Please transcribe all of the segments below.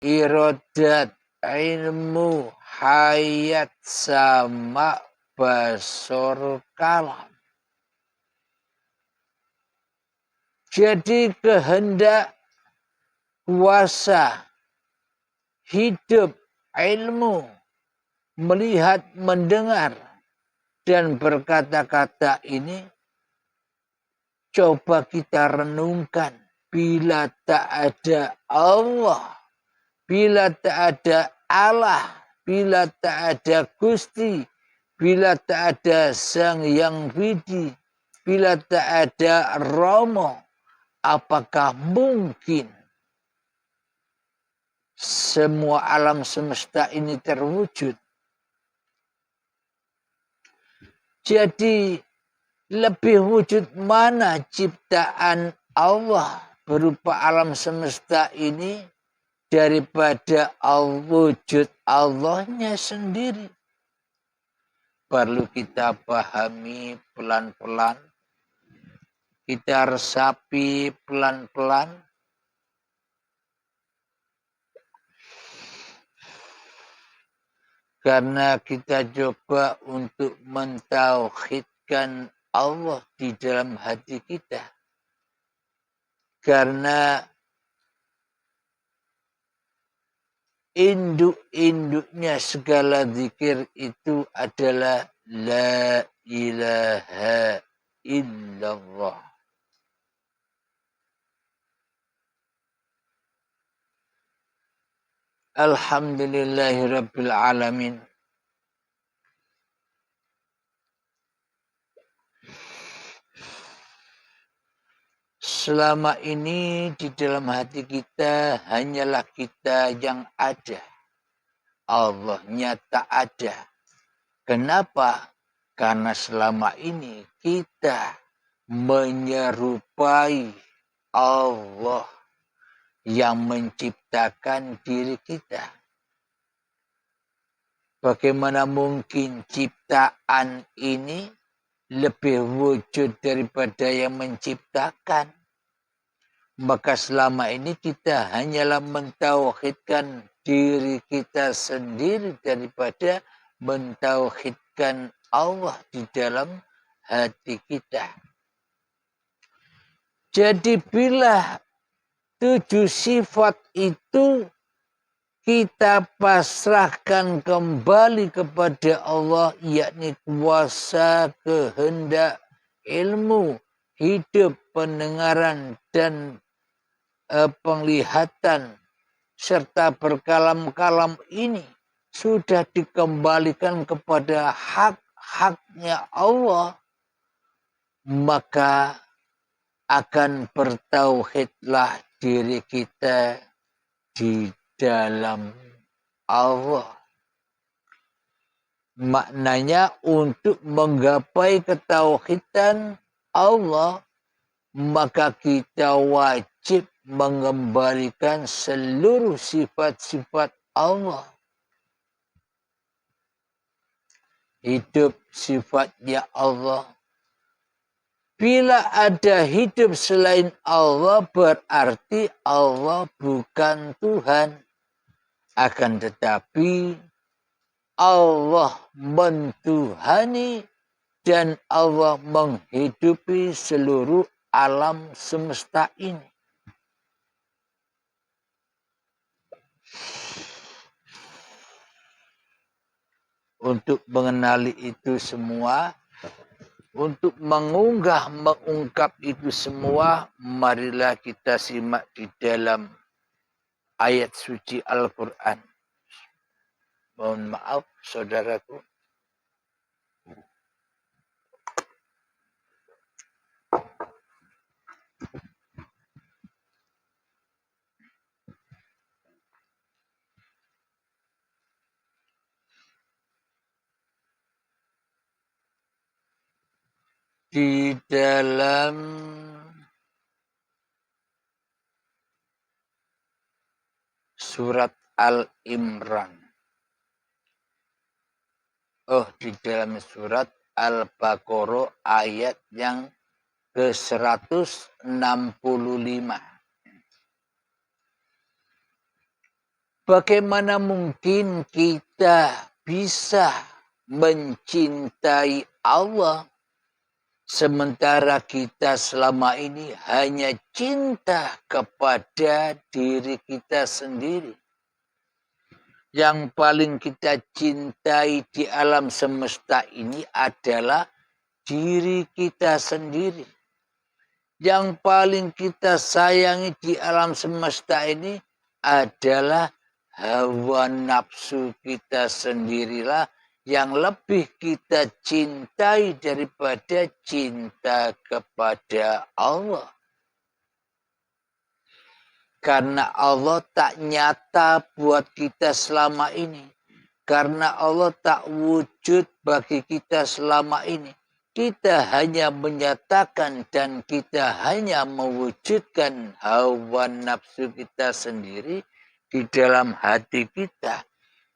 irodat, ilmu, hayat, sama, basor, kalam. Jadi kehendak, kuasa, hidup, ilmu, melihat, mendengar, dan berkata-kata ini coba kita renungkan. Bila tak ada Allah, bila tak ada Allah, bila tak ada Gusti, bila tak ada Sang Yang Widi, bila tak ada Romo, apakah mungkin semua alam semesta ini terwujud? Jadi lebih wujud mana ciptaan Allah berupa alam semesta ini daripada wujud Allahnya sendiri? Perlu kita pahami pelan-pelan, kita resapi pelan-pelan. Karena kita coba untuk mentauhidkan Allah di dalam hati kita. Karena induk-induknya segala zikir itu adalah la ilaha illallah. Alhamdulillahirabbil alamin. Selama ini di dalam hati kita hanyalah kita yang ada. Allahnya tak ada. Kenapa? Karena selama ini kita menyerupai Allah yang menciptakan diri kita. Bagaimana mungkin ciptaan ini lebih wujud daripada yang menciptakan? Maka selama ini kita hanyalah mentauhidkan diri kita sendiri daripada mentauhidkan Allah di dalam hati kita. Jadi bila 7 sifat itu kita pasrahkan kembali kepada Allah, yakni kuasa, kehendak, ilmu, hidup, pendengaran, dan penglihatan, serta berkalam-kalam ini sudah dikembalikan kepada hak-haknya Allah, maka akan bertauhidlah diri kita di dalam Allah. Maknanya untuk menggapai ketauhidan Allah, maka kita wajib mengembalikan seluruh sifat-sifat Allah. Hidup sifatnya Allah. Bila ada hidup selain Allah, berarti Allah bukan Tuhan. Akan tetapi Allah mentuhani dan Allah menghidupi seluruh alam semesta ini. Untuk mengenali itu semua, untuk mengungkap itu semua, marilah kita simak di dalam ayat suci Al-Quran. Mohon maaf, saudaraku. Di dalam surat Al-Imran. Di dalam surat Al-Baqarah ayat yang ke-165. Bagaimana mungkin kita bisa mencintai Allah sementara kita selama ini hanya cinta kepada diri kita sendiri? Yang paling kita cintai di alam semesta ini adalah diri kita sendiri. Yang paling kita sayangi di alam semesta ini adalah hawa nafsu kita sendirilah yang lebih kita cintai daripada cinta kepada Allah. Karena Allah tak nyata buat kita selama ini. Karena Allah tak wujud bagi kita selama ini. Kita hanya menyatakan dan kita hanya mewujudkan hawa nafsu kita sendiri di dalam hati kita.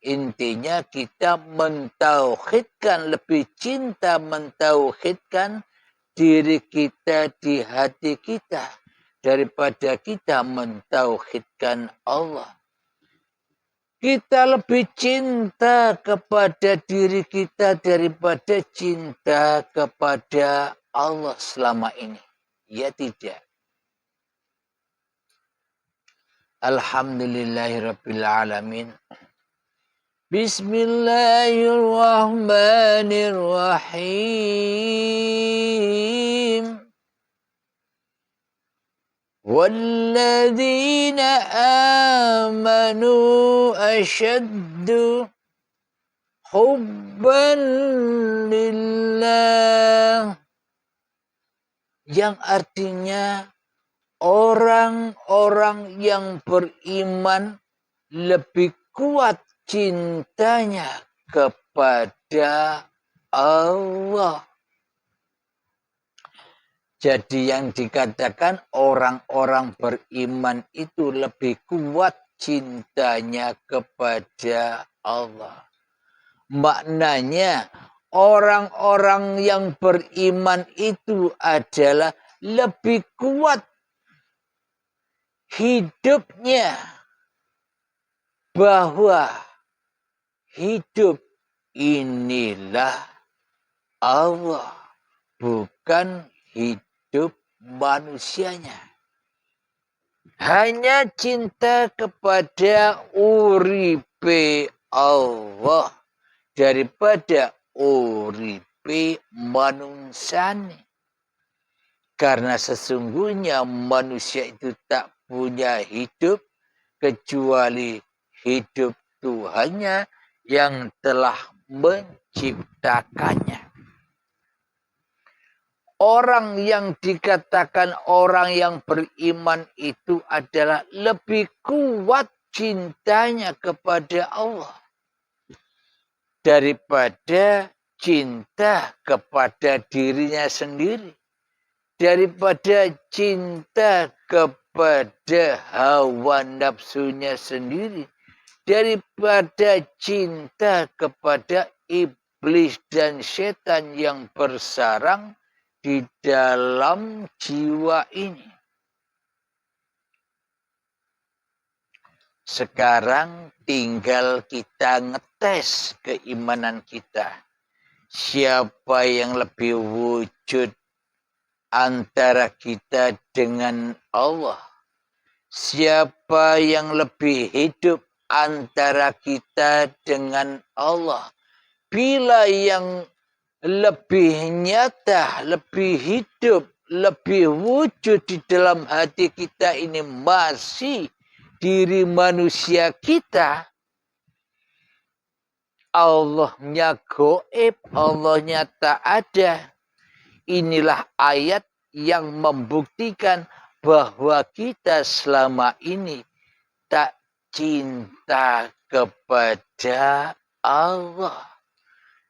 Intinya kita mentauhidkan, lebih cinta mentauhidkan diri kita di hati kita daripada kita mentauhidkan Allah. Kita lebih cinta kepada diri kita daripada cinta kepada Allah selama ini. Ya tidak. Alhamdulillahirrabbilalamin. Bismillahirrahmanirrahim. والذين آمنوا أشد حبا لله, yang artinya orang-orang yang beriman lebih kuat cintanya kepada Allah. Jadi yang dikatakan orang-orang beriman itu lebih kuat cintanya kepada Allah. Maknanya orang-orang yang beriman itu adalah lebih kuat hidupnya bahwa hidup inilah Allah, bukan hidup manusianya. Hanya cinta kepada uripe Allah daripada uripe manusiane. Karena sesungguhnya manusia itu tak punya hidup kecuali hidup Tuhannya yang telah menciptakannya. Orang yang dikatakan orang yang beriman itu adalah lebih kuat cintanya kepada Allah daripada cinta kepada dirinya sendiri, daripada cinta kepada hawa nafsunya sendiri, daripada cinta kepada iblis dan setan yang bersarang di dalam jiwa ini. Sekarang tinggal kita ngetes keimanan kita. Siapa yang lebih wujud antara kita dengan Allah? Siapa yang lebih hidup antara kita dengan Allah? Bila yang lebih nyata, lebih hidup, lebih wujud di dalam hati kita ini masih diri manusia kita, Allahnya goib, Allahnya tak ada. Inilah ayat yang membuktikan bahwa kita selama ini tak cinta kepada Allah.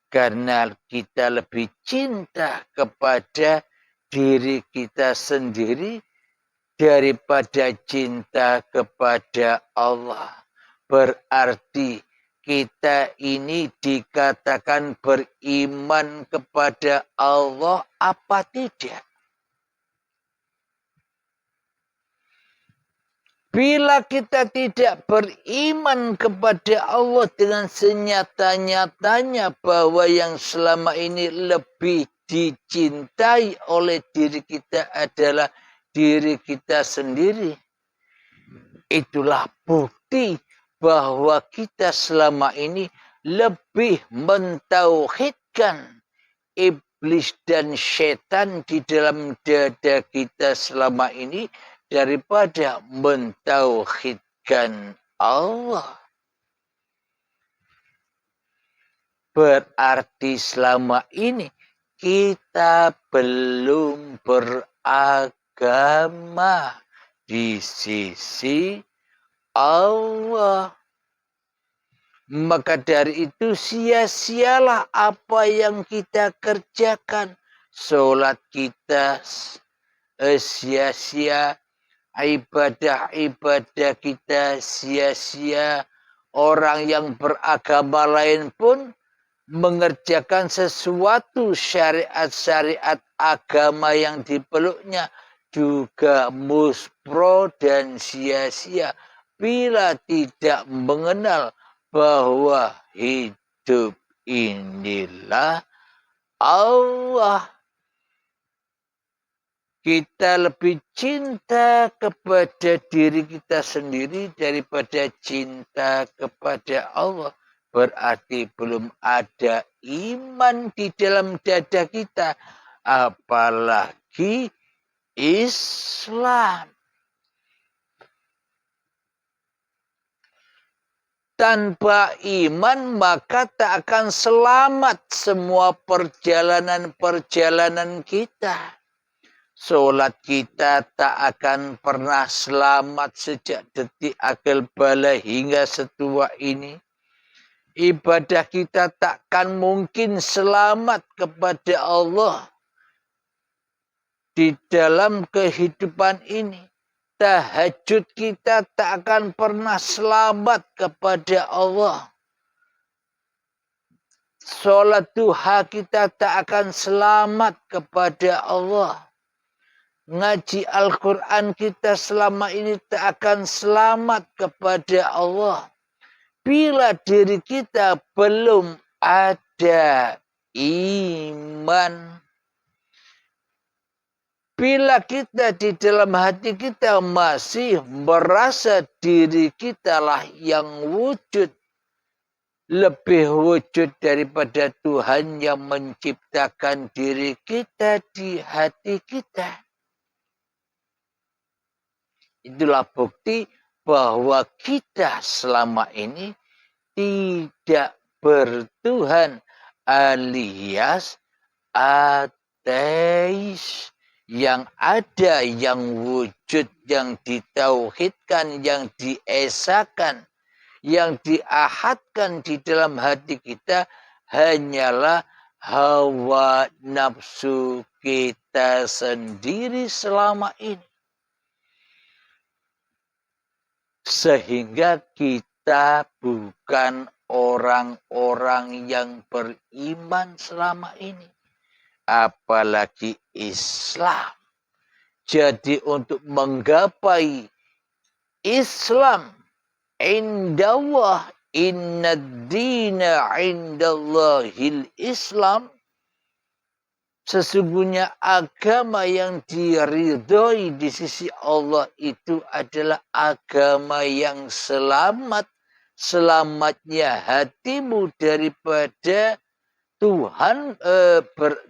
Karena kita lebih cinta kepada diri kita sendiri daripada cinta kepada Allah. Berarti kita ini dikatakan beriman kepada Allah apa tidak? Bila kita tidak beriman kepada Allah dengan senyata-nyatanya bahwa yang selama ini lebih dicintai oleh diri kita adalah diri kita sendiri. Itulah bukti bahwa kita selama ini lebih mentauhidkan iblis dan setan di dalam dada kita selama ini daripada mentauhidkan Allah. Berarti selama ini kita belum beragama di sisi Allah. Maka dari itu sia-sialah apa yang kita kerjakan. Sholat kita sia-sia, ibadah-ibadah kita sia-sia. Orang yang beragama lain pun mengerjakan sesuatu syariat-syariat agama yang dipeluknya juga muspro dan sia-sia bila tidak mengenal bahwa hidup inilah Allah. Kita lebih cinta kepada diri kita sendiri daripada cinta kepada Allah. Berarti belum ada iman di dalam dada kita. Apalagi Islam. Tanpa iman maka tak akan selamat semua perjalanan-perjalanan kita. Sholat kita tak akan pernah selamat sejak detik akil bala hingga setua ini. Ibadah kita takkan mungkin selamat kepada Allah di dalam kehidupan ini. Tahajud kita tak akan pernah selamat kepada Allah. Sholat duha kita tak akan selamat kepada Allah. Ngaji Al-Quran kita selama ini tak akan selamat kepada Allah. Bila diri kita belum ada iman. Bila kita di dalam hati kita masih merasa diri kita lah yang wujud. Lebih wujud daripada Tuhan yang menciptakan diri kita di hati kita. Itulah bukti bahwa kita selama ini tidak bertuhan alias ateis. Yang ada, yang wujud, yang ditauhidkan, yang diesakan, yang diahadkan di dalam hati kita hanyalah hawa nafsu kita sendiri selama ini. Sehingga kita bukan orang-orang yang beriman selama ini. Apalagi Islam. Jadi untuk menggapai Islam, indallah, innad dina indallahil Islam, sesungguhnya agama yang diridhoi di sisi Allah itu adalah agama yang selamat. Selamatnya hatimu daripada Tuhan,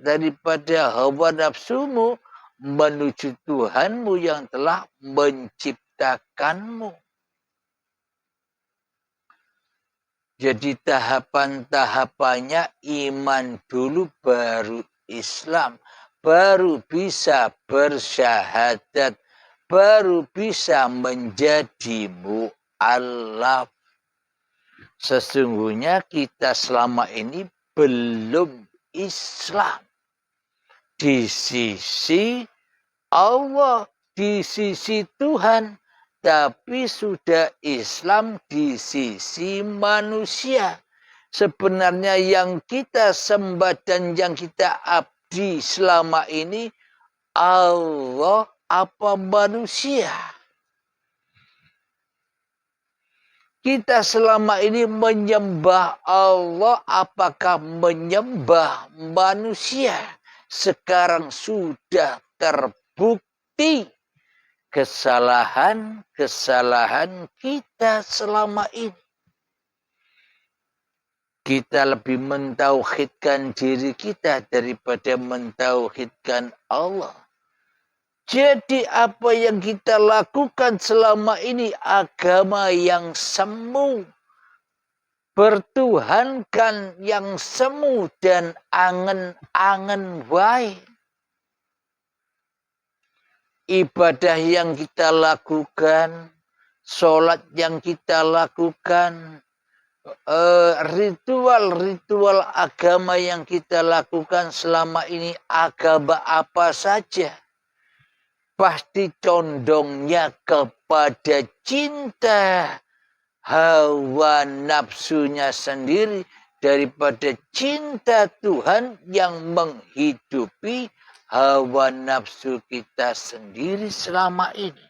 daripada hawa nafsumu menuju Tuhanmu yang telah menciptakanmu. Jadi tahapan-tahapannya iman dulu baru Islam. Baru bisa bersyahadat. Baru bisa menjadi mu'allaf. Sesungguhnya kita selama ini belum Islam di sisi Allah, di sisi Tuhan, tapi sudah Islam di sisi manusia. Sebenarnya yang kita sembah dan yang kita abdi selama ini Allah apa manusia? Kita selama ini menyembah Allah, apakah menyembah manusia? Sekarang sudah terbukti kesalahan-kesalahan kita selama ini. Kita lebih mentauhidkan diri kita daripada mentauhidkan Allah. Jadi apa yang kita lakukan selama ini agama yang semu. Bertuhankan yang semu dan angen-angen wae. Ibadah yang kita lakukan, sholat yang kita lakukan, ritual-ritual agama yang kita lakukan selama ini agama apa saja. Pasti condongnya kepada cinta hawa nafsunya sendiri daripada cinta Tuhan yang menghidupi hawa nafsu kita sendiri selama ini.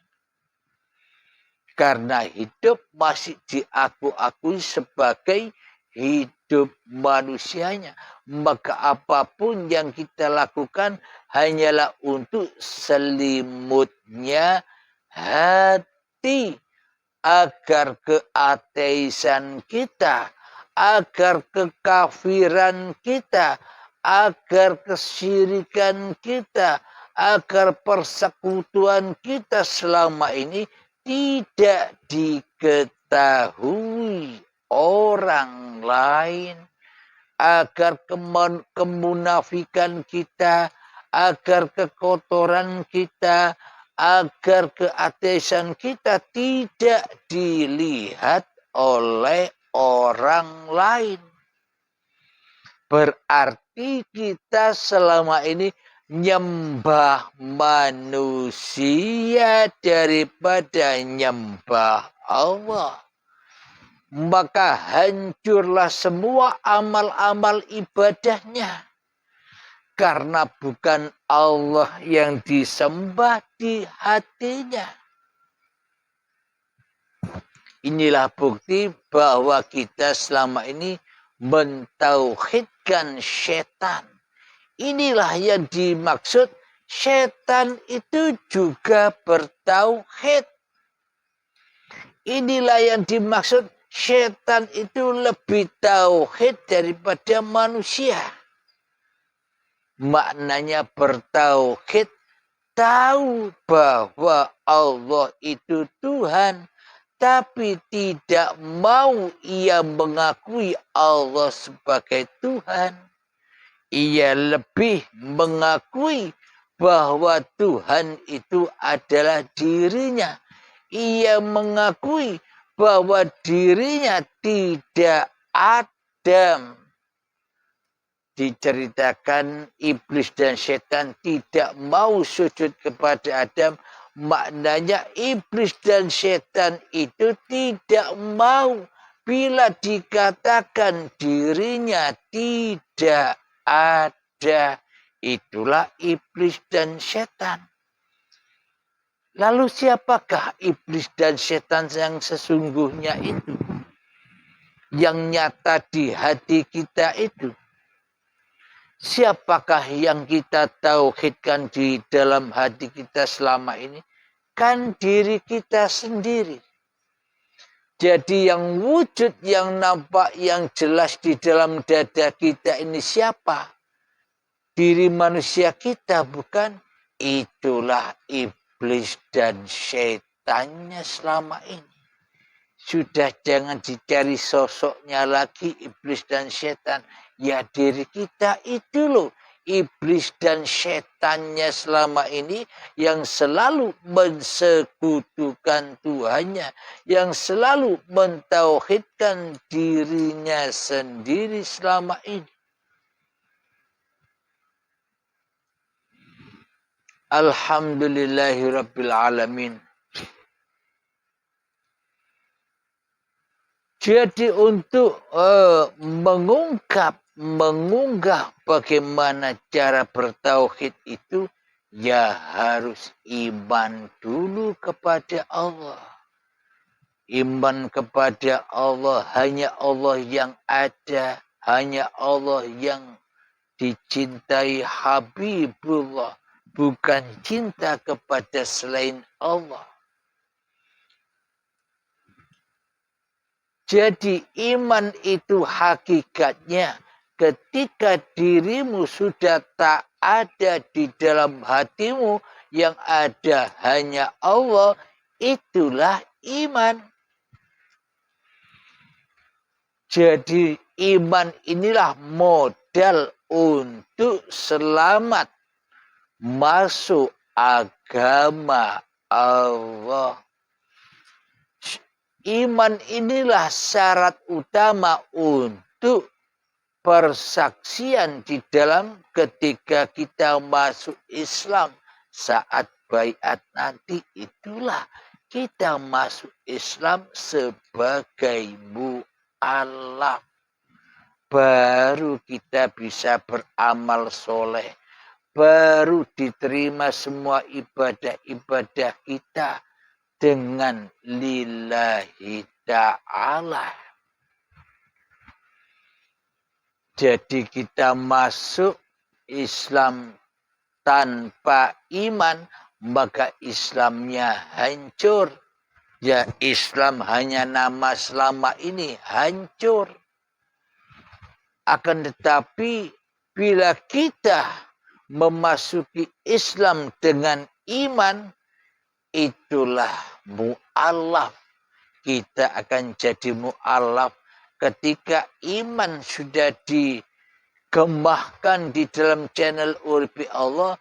Karena hidup masih diakui sebagai hidup manusianya. Maka apapun yang kita lakukan hanyalah untuk selimutnya hati. Agar keateisan kita, agar kekafiran kita, agar kesyirikan kita, agar persekutuan kita selama ini tidak diketahui orang lain, agar kemunafikan kita, agar kekotoran kita, agar keateisan kita tidak dilihat oleh orang lain. Berarti kita selama ini nyembah manusia daripada nyembah Allah. Maka hancurlah semua amal-amal ibadahnya. Karena bukan Allah yang disembah di hatinya. Inilah bukti bahwa kita selama ini mentauhidkan setan. Inilah yang dimaksud setan itu juga bertauhid. Inilah yang dimaksud setan itu lebih tauhid daripada manusia. Maknanya bertauhid, tahu bahwa Allah itu Tuhan, tapi tidak mau ia mengakui Allah sebagai Tuhan. Ia lebih mengakui bahwa Tuhan itu adalah dirinya. Ia mengakui bahwa dirinya tidak ada. Diceritakan iblis dan setan tidak mau sujud kepada Adam. Maknanya iblis dan setan itu tidak mau bila dikatakan dirinya tidak ada. Itulah iblis dan setan. Lalu siapakah iblis dan setan yang sesungguhnya itu? Yang nyata di hati kita itu? Siapakah yang kita tauhidkan di dalam hati kita selama ini? Kan diri kita sendiri. Jadi yang wujud, yang nampak, yang jelas di dalam dada kita ini siapa? Diri manusia kita, bukan? Itulah iblis dan setannya selama ini. Sudah jangan dicari sosoknya lagi iblis dan setan. Ya diri kita itu loh. Iblis dan setannya selama ini yang selalu mensekutukan Tuhannya. Yang selalu mentauhidkan dirinya sendiri selama ini. Alhamdulillahirrabbilalamin. Jadi untuk mengunggah bagaimana cara bertauhid itu, ya harus iman dulu kepada Allah. Iman kepada Allah, hanya Allah yang ada, hanya Allah yang dicintai Habibullah, bukan cinta kepada selain Allah. Jadi iman itu hakikatnya ketika dirimu sudah tak ada di dalam hatimu, yang ada hanya Allah, itulah iman. Jadi iman inilah modal untuk selamat masuk agama Allah. Iman inilah syarat utama untuk persaksian di dalam ketika kita masuk Islam. Saat baiat nanti itulah kita masuk Islam sebagai mu'alaf. Baru kita bisa beramal soleh. Baru diterima semua ibadah-ibadah kita dengan lillahi ta'ala. Jadi kita masuk Islam tanpa iman, maka Islamnya hancur. Ya, Islam hanya nama selama ini hancur. Akan tetapi bila kita memasuki Islam dengan iman, itulah mu'alaf. Kita akan jadi mu'alaf ketika iman sudah digembahkan di dalam channel Uripi Allah,